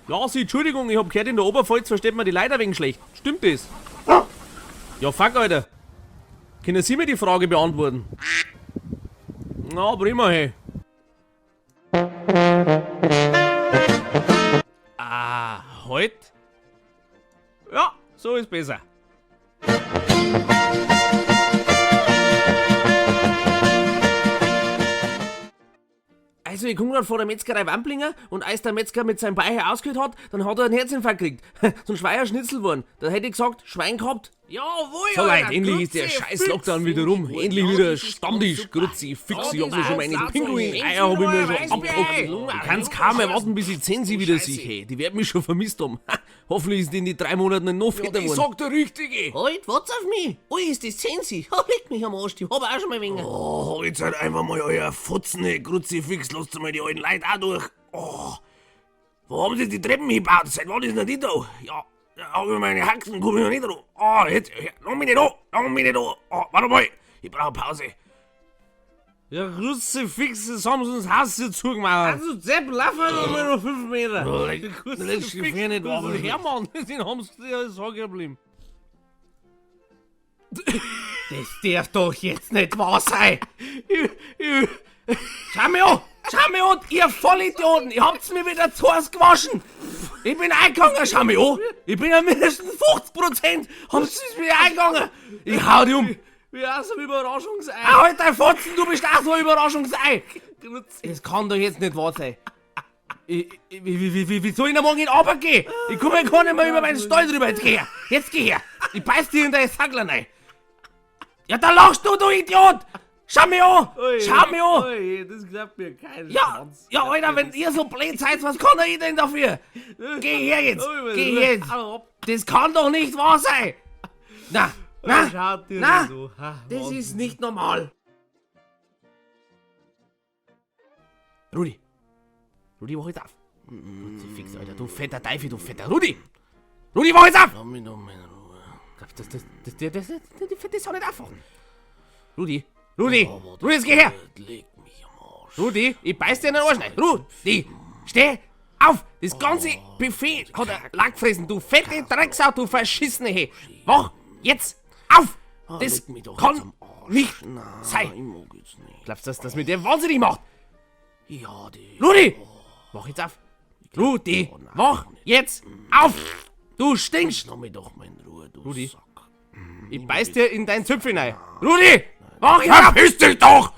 Ja, Sie, Entschuldigung, ich hab gehört, in der Oberpfalz versteht man die Leute ein wenig schlecht. Stimmt das? Ja, fuck, Alter. Können Sie mir die Frage beantworten? Na, prima, hey. Ah, halt? Ja, so ist besser. Also, ich komm grad vor der Metzgerei Wamplinger und als der Metzger mit seinem Beiher ausgehört hat, dann hat er einen Herzinfarkt gekriegt. Sonst war er Schnitzel geworden. Da hätte ich gesagt, Schwein gehabt. Jawohl, So Leute, Alter, endlich ist der Grütze, scheiß Lockdown wieder rum. Endlich wieder Stammtisch, Grützi, fix. Ich hab mir schon meine Pinguin-Eier hab ich mir schon abgepackt. Ich kann's kaum erwarten, bis ich Zensi wieder sehe. Hey, die werden mich schon vermisst haben. Hoffentlich ist die in die 3 Monaten noch fetter Ich geworden. sag der Richtige. Halt, what's auf mich? Oh, ist das Zensi? Oh, leck mich am Arsch, die hab auch schon mal wegen. Oh, jetzt halt einfach mal euer Futzen, Kruzifix, lasst mal die alten Leute auch durch. Oh, wo haben sie die Treppen hingebaut? Seit wann ist denn die da? Ja, da hab ich meine Haxen, komm ich noch nicht drauf. Oh, jetzt, lass mich nicht an, lass mich nicht an. Oh, warte mal, ich brauche Pause. Ja, Kruzifix, das haben sie uns Haus hier zugemacht. Also, Zepp, lauf halt mal noch 5 Meter. Leck dich nicht wahr. Hermann, den haben sie ja sagen geblieben. Das darf doch jetzt nicht wahr sein. Schau mir an, ihr Vollidioten. Ihr habt's mir wieder zu Hause gewaschen. Ich bin eingegangen, schau mir an. Ich bin ja mindestens 50%. Habt's mir eingegangen. Ich hau dich um. Wie aus einem Überraschungsei. Ah, halt dein Fotzen, du bist auch so ein Überraschungsei. Das kann doch jetzt nicht wahr sein. Wie soll ich denn morgen in die Arbeit gehen? Ich komme ja gar nicht mehr über meinen Stall drüber. Jetzt geh her. Jetzt geh her. Ich beiß dir in deine Sackler rein. Ja, da lachst du Idiot. Schau mir an. Schau mir an. Ui, das glaubt mir keiner. Ja, Alter, wenn ihr so blöd seid, was kann ich denn dafür? Geh her jetzt. Geh jetzt. Das kann doch nicht wahr sein. Na, das ist nicht normal. Rudi, wach jetzt auf. Fix, Alter, du fetter Teufel, du fetter Rudi, wach jetzt auf! Lass mich noch mal in Ruhe. Das soll nicht aufwachen. Rudi, jetzt geh her! Leg mich am Arsch. Rudi, ich beiß dir in den Arsch rein. Rudi, steh auf! Das ganze Buffet hat er Lack gefressen, du fette Drecksau, du verschissene He. Wach, jetzt, auf! Das leg mich doch jetzt kann am Arsch. nicht Nein, sein. ich mag jetzt nicht. Glaubst du, dass das mit dir wahnsinnig macht? Ja, die... Rudi! Wach jetzt auf! Rudi! Oh, nein, Wach jetzt auf! Du stinkst! Lass mich doch mal in Ruhe, du Rudi. Sack. Ich beiß dir in deinen Zipfel rein! Rudi! Wach jetzt auf! Verpiss dich doch!